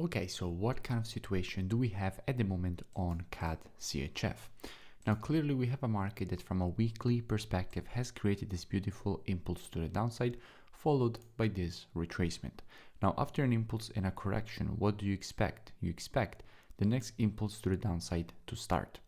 Okay, so what kind of situation do we have at the moment on CAD CHF? Now, clearly we have a market that from a weekly perspective has created this beautiful impulse to the downside, followed by this retracement. Now, after an impulse and a correction, what do you expect? You expect the next impulse to the downside to start.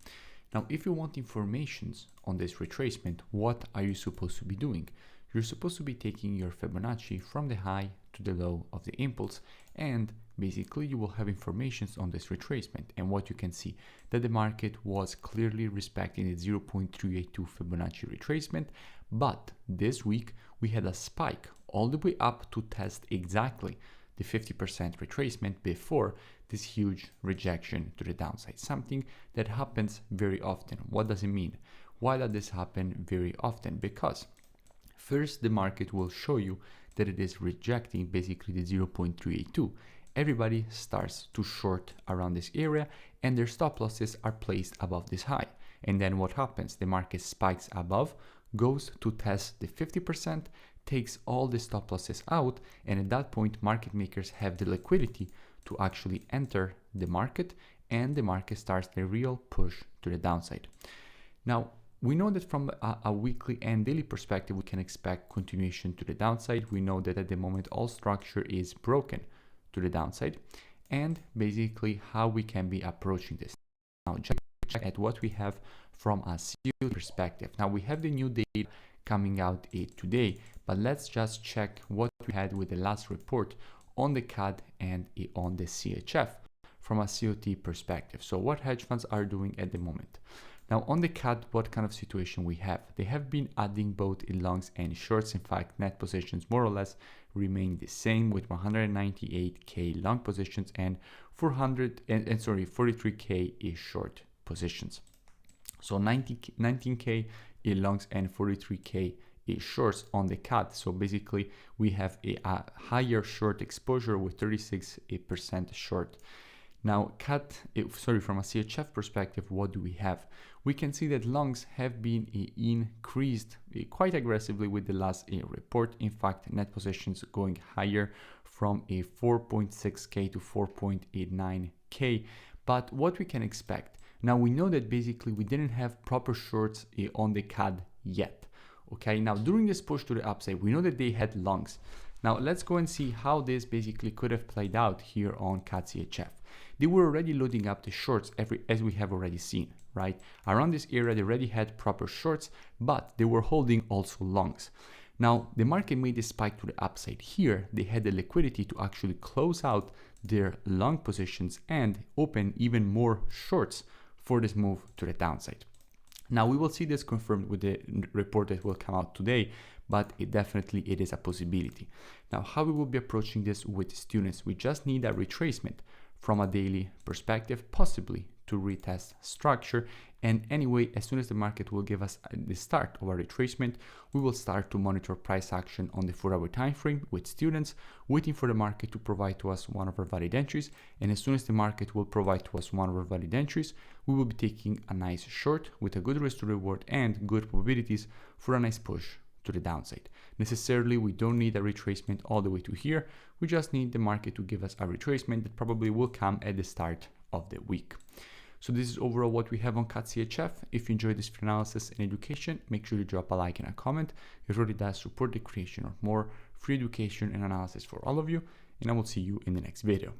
Now, if you want informations on this retracement, what are you supposed to be doing? You're supposed to be taking your Fibonacci from the high to the low of the impulse, and basically you will have informations on this retracement. And what you can see that the market was clearly respecting the 0.382 Fibonacci retracement, but this week we had a spike all the way up to test exactly the 50% retracement before this huge rejection to the downside, something that happens very often. What does it mean? Why does this happen very often? Because first, the market will show you that it is rejecting basically the 0.382. Everybody starts to short around this area and their stop losses are placed above this high. And then what happens? The market spikes above, goes to test the 50%, takes all the stop losses out, and at that point, market makers have the liquidity to actually enter the market, and the market starts the real push to the downside. Now, we know that from a weekly and daily perspective, we can expect continuation to the downside. We know that at the moment, all structure is broken to the downside, and basically how we can be approaching this. Now, just check at what we have from a COT perspective. Now, we have the new data coming out today, but let's just check what we had with the last report on the CAD and on the CHF from a COT perspective. So what hedge funds are doing at the moment. Now on the CAD, what kind of situation we have? They have been adding both in longs and shorts. In fact, net positions more or less remain the same with 198k long positions and 43k is short positions. So 19k in longs and 43k is shorts on the CAD. So basically we have a higher short exposure with 36% short. Now, from a CHF perspective, what do we have? We can see that longs have been increased quite aggressively with the last report. In fact, net positions going higher from a 4.6k to 4.89k. But what we can expect? Now, we know that basically we didn't have proper shorts on the CAD yet. Okay, now during this push to the upside, we know that they had longs. Now, let's go and see how this basically could have played out here on CAD CHF. They were already loading up the shorts as we have already seen, right? Around this area, they already had proper shorts, but they were holding also longs. Now, the market made a spike to the upside here. They had the liquidity to actually close out their long positions and open even more shorts for this move to the downside. Now, we will see this confirmed with the report that will come out today, but it is a possibility. Now, how we will be approaching this with students? We just need a retracement from a daily perspective, possibly to retest structure. And anyway, as soon as the market will give us the start of a retracement, we will start to monitor price action on the 4-hour time frame with students, waiting for the market to provide to us one of our valid entries. And as soon as the market will provide to us one of our valid entries, we will be taking a nice short with a good risk to reward and good probabilities for a nice push to the downside. Necessarily, we don't need a retracement all the way to here. We just need the market to give us a retracement that probably will come at the start of the week. So this is overall what we have on CAD CHF. If you enjoyed this free analysis and education, make sure you drop a like and a comment. It really does support the creation of more free education and analysis for all of you. And I will see you in the next video.